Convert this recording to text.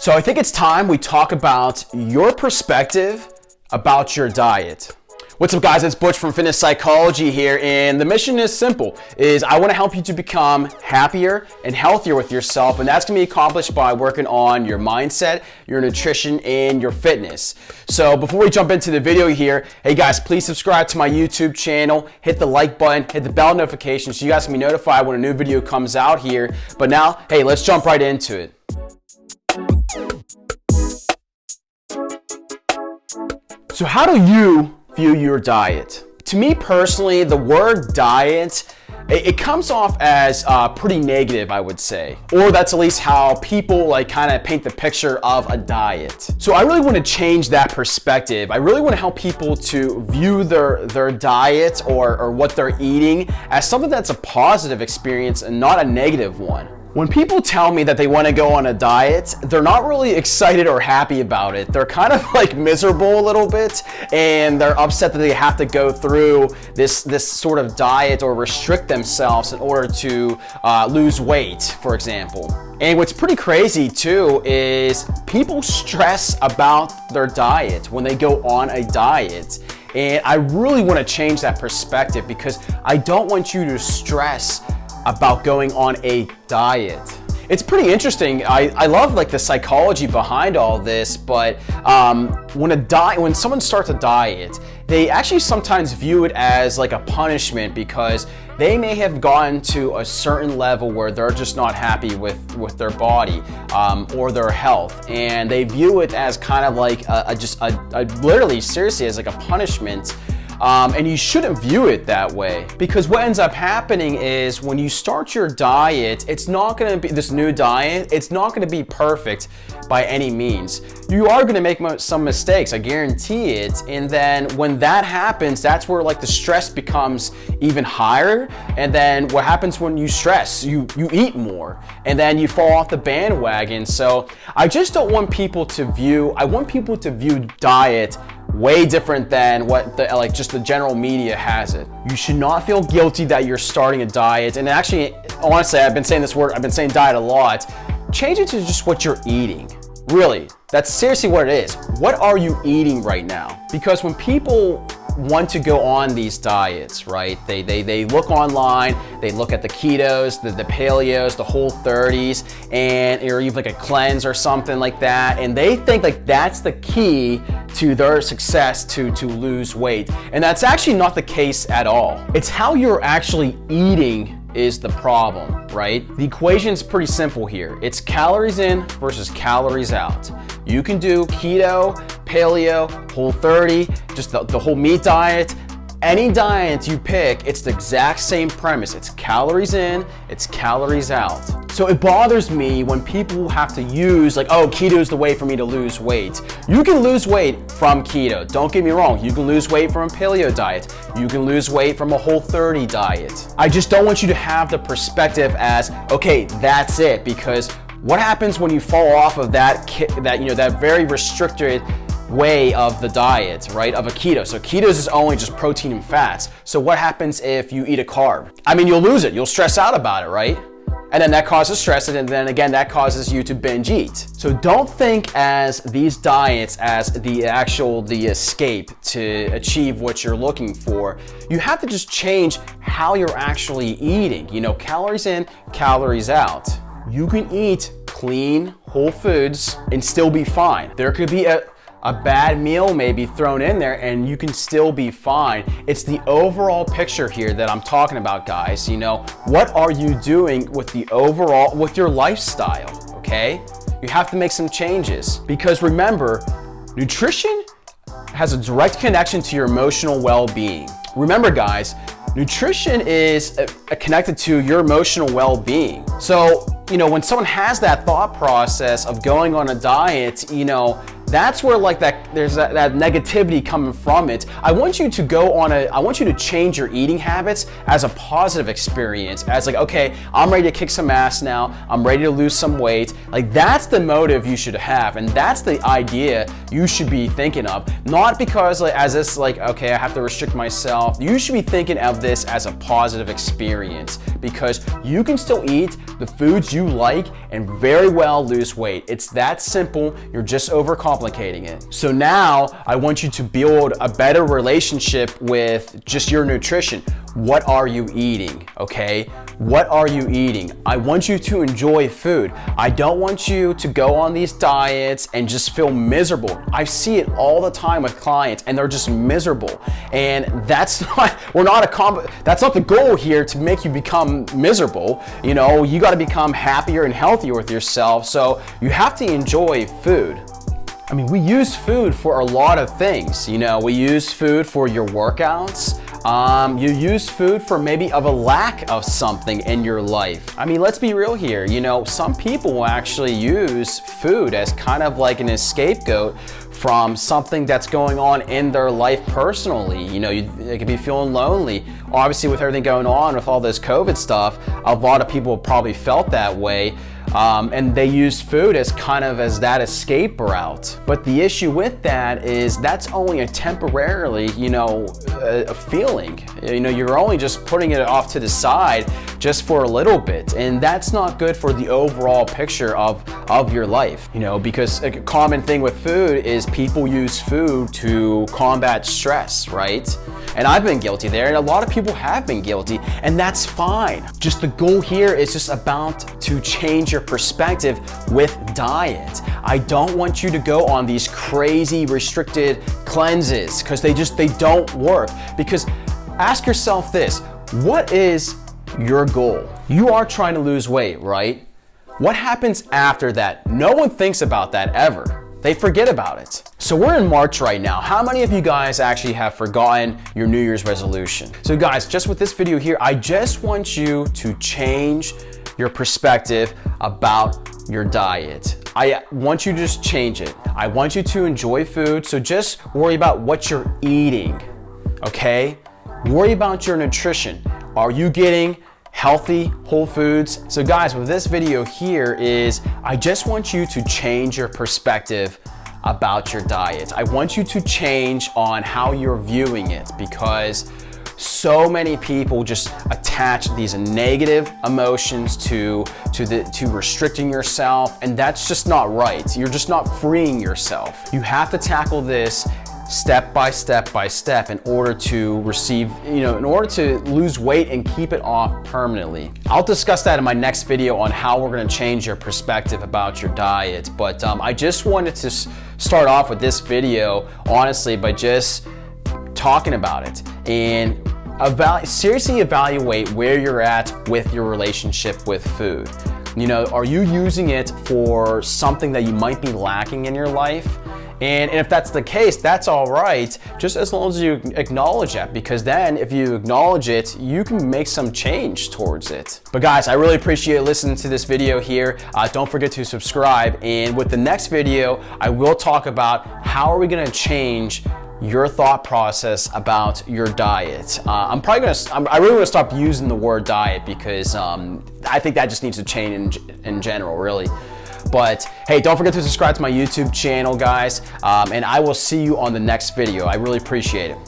So I think it's time we talk about your perspective about your diet. What's up guys, it's Butch from Fitness Psychology here, and the mission is simple, is I want to help you to become happier and healthier with yourself, and that's going to be accomplished by working on your mindset, your nutrition, and your fitness. So before we jump into the video here, hey guys, please subscribe to my YouTube channel, hit the like button, hit the bell notification so you guys can be notified when a new video comes out here. But now, hey, let's jump right into it. So how do you view your diet? To me personally, the word diet, it comes off as pretty negative, I would say. Or that's at least how people kind of paint the picture of a diet. So I really want to change that perspective. I really want to help people to view their diet or what they're eating as something that's a positive experience and not a negative one. When people tell me that they want to go on a diet, they're not really excited or happy about it. They're kind of miserable a little bit, and they're upset that they have to go through this sort of diet or restrict themselves in order to lose weight, for example. And what's pretty crazy too is people stress about their diet when they go on a diet. And I really want to change that perspective because I don't want you to stress about going on a diet. It's pretty interesting. I love the psychology behind all this, but when someone starts a diet, they actually sometimes view it as a punishment because they may have gotten to a certain level where they're just not happy with their body or their health, and they view it as kind of literally seriously as a punishment. And you shouldn't view it that way, because what ends up happening is when you start your diet, it's not going to be this new diet. It's not going to be perfect by any means. You are going to make some mistakes, I guarantee it. And then when that happens, that's where the stress becomes even higher. And then what happens when you stress? You eat more, and then you fall off the bandwagon. So I just don't want people to view. I want people to view diet way different than what just the general media has it. You should not feel guilty that you're starting a diet. And actually, honestly, I've been saying diet a lot. Change it to just what you're eating. Really, that's seriously what it is. What are you eating right now? Because when people want to go on these diets, right? They look online, they look at the ketos, the paleos, the Whole30s, or even a cleanse or something like that, and they think that's the key to their success to lose weight. And that's actually not the case at all. It's how you're actually eating is the problem, right? The equation's pretty simple here. It's calories in versus calories out. You can do keto, paleo, Whole30, just the whole meat diet. Any diet you pick, it's the exact same premise. It's calories in, it's calories out. So it bothers me when people have to use oh, keto is the way for me to lose weight. You can lose weight from keto. Don't get me wrong. You can lose weight from a paleo diet. You can lose weight from a Whole30 diet. I just don't want you to have the perspective as, okay, that's it, because what happens when you fall off of that very restricted way of the diet, right, of a keto? So ketos is only just protein and fats. So what happens if you eat a carb? I mean, you'll lose it. You'll stress out about it, right? And then that causes stress, and then again, that causes you to binge eat. So don't think as these diets as the escape to achieve what you're looking for. You have to just change how you're actually eating. Calories in, calories out. You can eat clean, whole foods and still be fine. There could be a bad meal maybe thrown in there and you can still be fine. It's the overall picture here that I'm talking about, guys. What are you doing with your lifestyle, okay? You have to make some changes, because remember, nutrition has a direct connection to your emotional well-being. Remember, guys, nutrition is connected to your emotional well-being. So, when someone has that thought process of going on a diet, that's where like there's that negativity coming from it. I want you to change your eating habits as a positive experience, as like, okay, I'm ready to kick some ass now, I'm ready to lose some weight. Like, that's the motive you should have, and that's the idea you should be thinking of. Not because like as this like, okay, I have to restrict myself. You should be thinking of this as a positive experience, because you can still eat the foods you like and very well lose weight. It's that simple. You're just overcomplicating it. So now I want you to build a better relationship with just your nutrition. What are you eating? Okay? What are you eating? I want you to enjoy food. I don't want you to go on these diets and just feel miserable. I see it all the time with clients, and they're just miserable. And that's not that's not the goal here, to make you become miserable. You know, you got to become happier and healthier with yourself. So you have to enjoy food. I mean, we use food for a lot of things. You know, we use food for your workouts. You use food for maybe of a lack of something in your life. I mean, let's be real here. You know, some people will actually use food as kind of like an scapegoat from something that's going on in their life personally. You know, they could be feeling lonely. Obviously, with everything going on with all this COVID stuff, a lot of people probably felt that way. And they use food as kind of as that escape route. But the issue with that is that's only a temporarily, a feeling. You know, you're only just putting it off to the side just for a little bit. And that's not good for the overall picture of your life. You know, because a common thing with food is people use food to combat stress, right? And I've been guilty there, and a lot of people have been guilty, and that's fine. Just the goal here is just about to change your perspective with diet. I don't want you to go on these crazy restricted cleanses, because they don't work. Because ask yourself this, what is your goal? You are trying to lose weight, right? What happens after that? No one thinks about that ever. They forget about it. So we're in March right now. How many of you guys actually have forgotten your New Year's resolution? So guys, just with this video here, I just want you to change your perspective about your diet. I want you to just change it. I want you to enjoy food. So just worry about what you're eating, okay? Worry about your nutrition. Are you getting healthy, whole foods? So guys, with this video here is, I just want you to change your perspective about your diet. I want you to change on how you're viewing it, because so many people just attach these negative emotions to restricting yourself, and that's just not right. You're just not freeing yourself. You have to tackle this step by step in order to in order to lose weight and keep it off permanently. I'll discuss that in my next video on how we're going to change your perspective about your diet. But I just wanted to start off with this video, honestly, by just talking about it and seriously evaluate where you're at with your relationship with food. You know, are you using it for something that you might be lacking in your life? And if that's the case, that's all right, just as long as you acknowledge that, because then if you acknowledge it, you can make some change towards it. But guys, I really appreciate listening to this video here. Don't forget to subscribe. And with the next video, I will talk about how are we gonna change your thought process about your diet. I really want to stop using the word diet, because I think that just needs to change in general, really. But hey, don't forget to subscribe to my YouTube channel, guys, and I will see you on the next video. I really appreciate it.